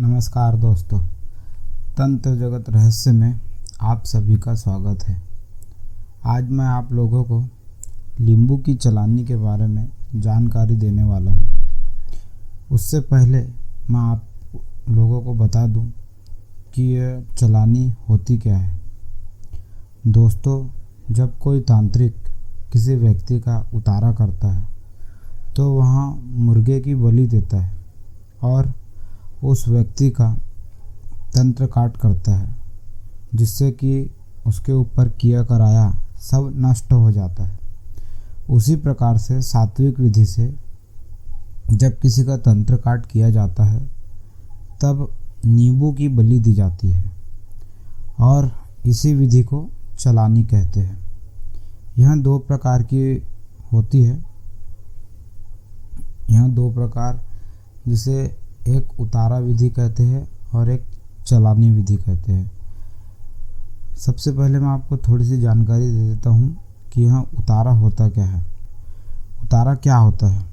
नमस्कार दोस्तों, तंत्र जगत रहस्य में आप सभी का स्वागत है। आज मैं आप लोगों को नींबू की चलानी के बारे में जानकारी देने वाला हूँ। उससे पहले मैं आप लोगों को बता दूँ कि यह चलानी होती क्या है। दोस्तों, जब कोई तांत्रिक किसी व्यक्ति का उतारा करता है तो वहाँ मुर्गे की बलि देता है और उस व्यक्ति का तंत्र काट करता है, जिससे कि उसके ऊपर किया कराया सब नष्ट हो जाता है। उसी प्रकार से सात्विक विधि से जब किसी का तंत्र काट किया जाता है तब नींबू की बलि दी जाती है और इसी विधि को चलानी कहते हैं। यह दो प्रकार की होती है। यह दो प्रकार, जिसे एक उतारा विधि कहते हैं और एक चलानी विधि कहते हैं। सबसे पहले मैं आपको थोड़ी सी जानकारी दे देता हूँ कि यह उतारा होता क्या है। उतारा क्या होता है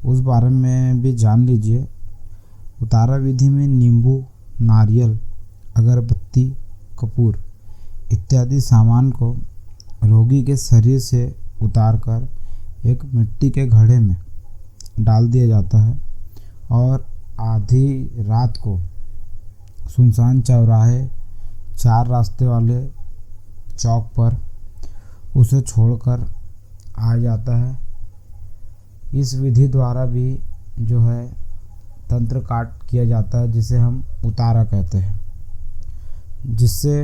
उस बारे में भी जान लीजिए। उतारा विधि में नींबू, नारियल, अगरबत्ती, कपूर इत्यादि सामान को रोगी के शरीर से उतारकर एक मिट्टी के घड़े में डाल दिया जाता है और आधी रात को सुनसान चौराहे, 4 रास्ते वाले चौक पर उसे छोड़कर आ जाता है। इस विधि द्वारा भी जो है तंत्र काट किया जाता है, जिसे हम उतारा कहते हैं, जिससे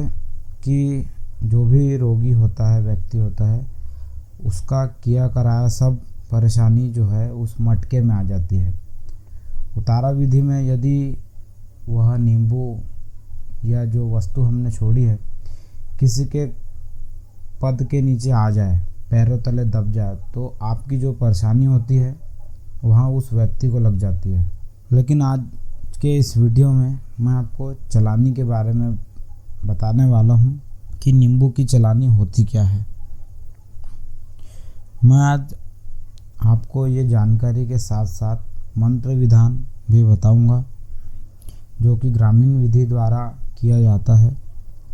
कि जो भी रोगी होता है, व्यक्ति होता है, उसका किया कराया सब परेशानी जो है उस मटके में आ जाती है। उतारा विधि में यदि वह नींबू या जो वस्तु हमने छोड़ी है किसी के पद के नीचे आ जाए, पैरों तले दब जाए, तो आपकी जो परेशानी होती है वहाँ उस व्यक्ति को लग जाती है। लेकिन आज के इस वीडियो में मैं आपको चलानी के बारे में बताने वाला हूँ कि नींबू की चलानी होती क्या है। मैं आज आपको ये जानकारी के साथ साथ मंत्र विधान भी बताऊंगा, जो कि ग्रामीण विधि द्वारा किया जाता है।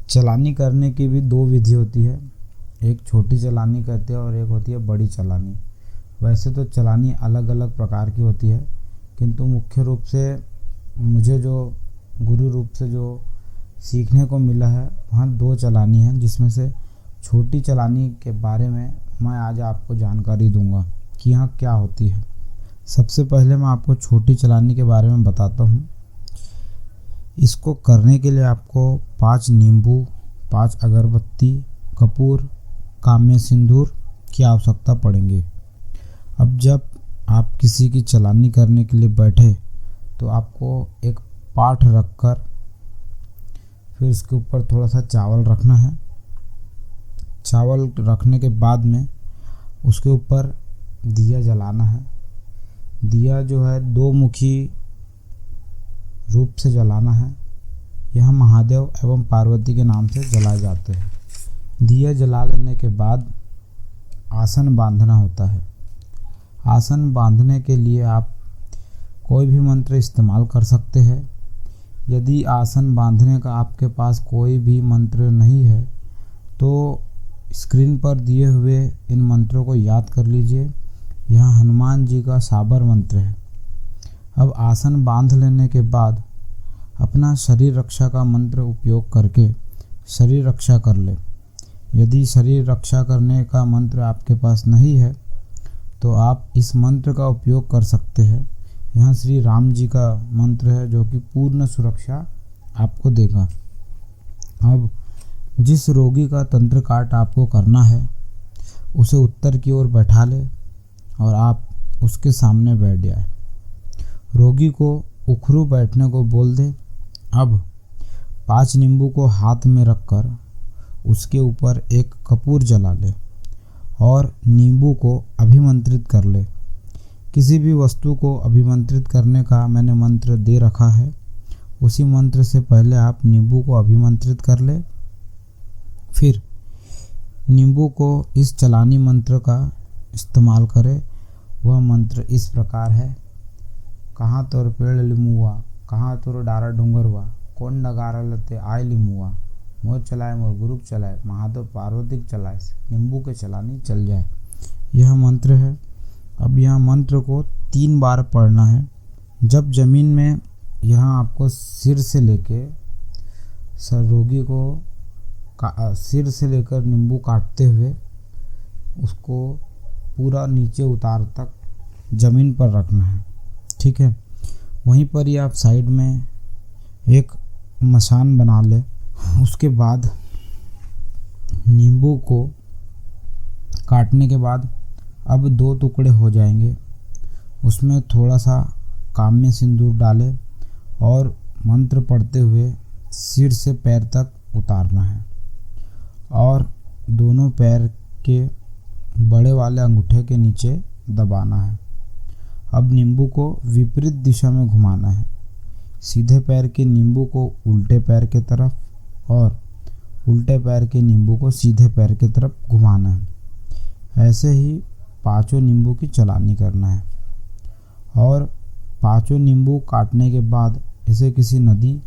चलानी करने की भी 2 विधि होती है। एक छोटी चलानी कहते हैं और एक होती है बड़ी चलानी। वैसे तो चलानी अलग अलग प्रकार की होती है, किंतु मुख्य रूप से मुझे जो गुरु रूप से जो सीखने को मिला है वहाँ 2 चलानी हैं, जिसमें से छोटी चलानी के बारे में मैं आज आपको जानकारी दूंगा कि यहाँ क्या होती है। सबसे पहले मैं आपको छोटी चलानी के बारे में बताता हूँ। इसको करने के लिए आपको 5 नींबू, 5 अगरबत्ती, कपूर, काम्य सिंदूर की आवश्यकता पड़ेंगे। अब जब आप किसी की चलानी करने के लिए बैठे तो आपको एक पाठ रखकर फिर उसके ऊपर थोड़ा सा चावल रखना है। चावल रखने के बाद में उसके ऊपर दिया जलाना है। दिया जो है 2 मुखी रूप से जलाना है। यह महादेव एवं पार्वती के नाम से जलाए जाते हैं। दिया जला लेने के बाद आसन बांधना होता है। आसन बांधने के लिए आप कोई भी मंत्र इस्तेमाल कर सकते हैं। यदि आसन बांधने का आपके पास कोई भी मंत्र नहीं है तो स्क्रीन पर दिए हुए इन मंत्रों को याद कर लीजिए। यह हनुमान जी का साबर मंत्र है। अब आसन बांध लेने के बाद अपना शरीर रक्षा का मंत्र उपयोग करके शरीर रक्षा कर ले। यदि शरीर रक्षा करने का मंत्र आपके पास नहीं है तो आप इस मंत्र का उपयोग कर सकते हैं। यह श्री राम जी का मंत्र है, जो कि पूर्ण सुरक्षा आपको देगा। अब जिस रोगी का तंत्र काट आपको करना है उसे उत्तर की ओर बैठा ले और आप उसके सामने बैठ जाए। रोगी को उखरू बैठने को बोल दे। अब 5 नींबू को हाथ में रखकर उसके ऊपर एक कपूर जला ले और नींबू को अभिमंत्रित कर ले। किसी भी वस्तु को अभिमंत्रित करने का मैंने मंत्र दे रखा है। उसी मंत्र से पहले आप नींबू को अभिमंत्रित कर ले। फिर नींबू को इस चलानी मंत्र का इस्तेमाल करें। वह मंत्र इस प्रकार है: कहाँ तोर पेड़ लिमुआ, कहाँ तुर डारा डूंगर हुआ, कौन डगारा लते आय लिमुआ, मोर चलाए मोर गुरुक चलाए, महादेव पार्वती चलाए, नींबू के चलानी चल जाए। यह मंत्र है। अब यह मंत्र को 3 बार पढ़ना है। जब जमीन में यहाँ आपको सिर से लेके रोगी को सिर से लेकर नींबू काटते हुए उसको पूरा नीचे उतार तक ज़मीन पर रखना है, ठीक है। वहीं पर ही आप साइड में एक मसान बना ले। उसके बाद नींबू को काटने के बाद अब 2 टुकड़े हो जाएंगे। उसमें थोड़ा सा काम्य सिंदूर डालें और मंत्र पढ़ते हुए सिर से पैर तक उतारना है और दोनों पैर के बड़े वाले अंगूठे के नीचे दबाना है। अब नींबू को विपरीत दिशा में घुमाना है। सीधे पैर के नींबू को उल्टे पैर के तरफ और उल्टे पैर के नींबू को सीधे पैर की तरफ घुमाना है। ऐसे ही 5 नींबू की चलानी करना है और 5 नींबू काटने के बाद इसे किसी नदी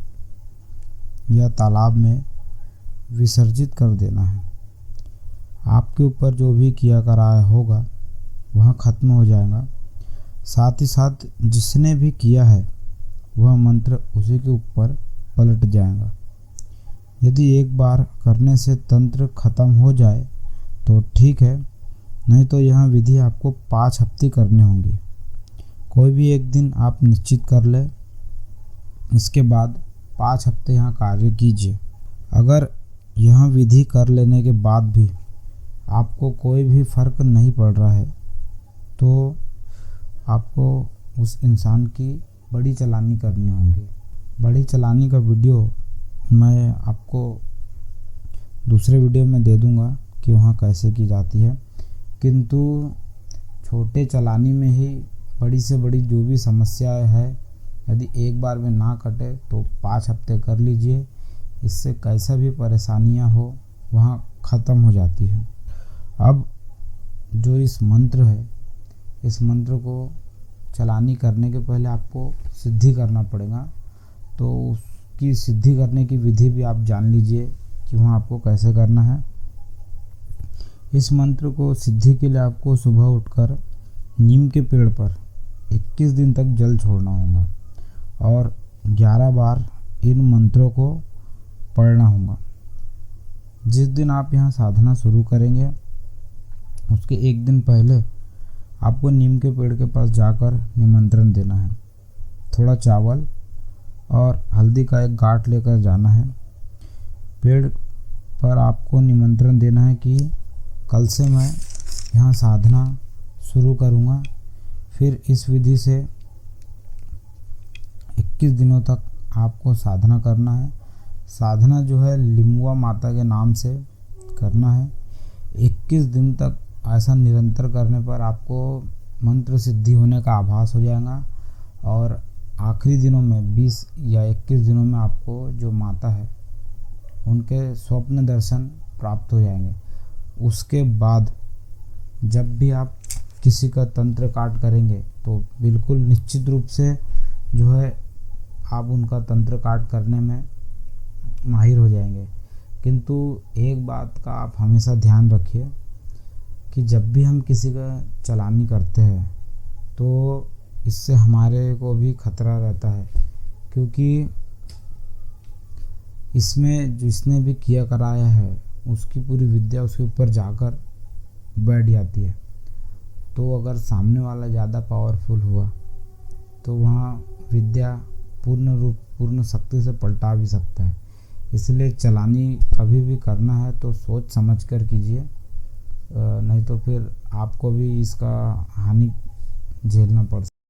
या तालाब में विसर्जित कर देना है। आपके ऊपर जो भी किया कराया होगा वह खत्म हो जाएगा। साथ ही साथ जिसने भी किया है वह मंत्र उसी के ऊपर पलट जाएगा। यदि एक बार करने से तंत्र खत्म हो जाए तो ठीक है, नहीं तो यह विधि आपको 5 हफ्ते करनी होंगी। कोई भी एक दिन आप निश्चित कर ले। इसके बाद 5 हफ्ते यहाँ कार्य कीजिए। अगर यह विधि कर लेने के बाद भी आपको कोई भी फ़र्क नहीं पड़ रहा है तो आपको उस इंसान की बड़ी चलानी करनी होगी। बड़ी चलानी का वीडियो मैं आपको दूसरे वीडियो में दे दूंगा कि वहाँ कैसे की जाती है, किंतु छोटे चलानी में ही बड़ी से बड़ी जो भी समस्या है, यदि एक बार में ना कटे तो 5 हफ्ते कर लीजिए। इससे कैसा भी परेशानियाँ हो वहाँ ख़त्म हो जाती है। अब जो इस मंत्र है, इस मंत्र को चलानी करने के पहले आपको सिद्धि करना पड़ेगा। तो उसकी सिद्धि करने की विधि भी आप जान लीजिए कि वहाँ आपको कैसे करना है। इस मंत्र को सिद्धि के लिए आपको सुबह उठकर नीम के पेड़ पर 21 दिन तक जल छोड़ना होगा और 11 बार इन मंत्रों को पढ़ना होगा। जिस दिन आप यहाँ साधना शुरू करेंगे उसके एक दिन पहले आपको नीम के पेड़ के पास जाकर निमंत्रण देना है। थोड़ा चावल और हल्दी का एक गांठ लेकर जाना है। पेड़ पर आपको निमंत्रण देना है कि कल से मैं यहाँ साधना शुरू करूँगा। फिर इस विधि से 21 दिनों तक आपको साधना करना है। साधना जो है लिमुआ माता के नाम से करना है। 21 दिन तक ऐसा निरंतर करने पर आपको मंत्र सिद्धि होने का आभास हो जाएगा और आखिरी दिनों में 20 या 21 दिनों में आपको जो माता है उनके स्वप्न दर्शन प्राप्त हो जाएंगे। उसके बाद जब भी आप किसी का तंत्र काट करेंगे तो बिल्कुल निश्चित रूप से जो है आप उनका तंत्र काट करने में माहिर हो जाएंगे। किंतु एक बात का आप हमेशा ध्यान रखिए कि जब भी हम किसी का चलानी करते हैं तो इससे हमारे को भी खतरा रहता है, क्योंकि इसमें जिसने भी किया कराया है उसकी पूरी विद्या उसके ऊपर जाकर बैठ जाती है। तो अगर सामने वाला ज़्यादा पावरफुल हुआ तो वहाँ विद्या पूर्ण शक्ति से पलटा भी सकता है। इसलिए चलानी कभी भी करना है तो सोच समझ कर कीजिए, नहीं तो फिर आपको भी इसका हानि झेलना पड़ सकता है।